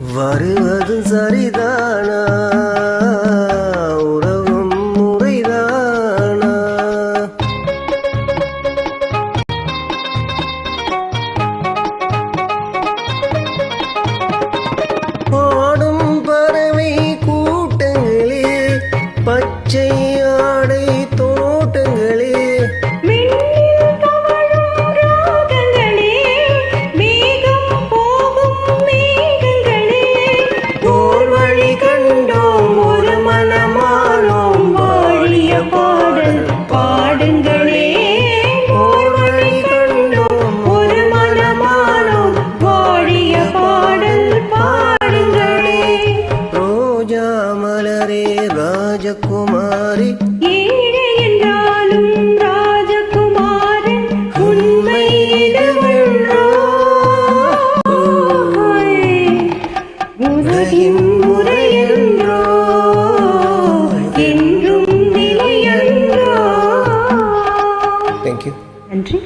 வருவது சரிதானா, உறவும் முறைதானா? பாடும் பறவை கூட்டங்களே, பச்சை ஆடை தோட்டங்களே, கண்டோம் ஒரு மனமானோம் வாழிய பாடல் பாடுங்களே. ஓர் வழி கண்டோம் ஒரு மனமானோம் வாழிய பாடல் பாடுங்களே. ரோஜா மலரே ராஜகுமாரி, ஏழை என்றாலும் ராஜகுமாரன், உண்மை இதுவென்றோ உலகின் முறையென்றோ என்றும் நிலையென்றோ. Thank you. நன்றி.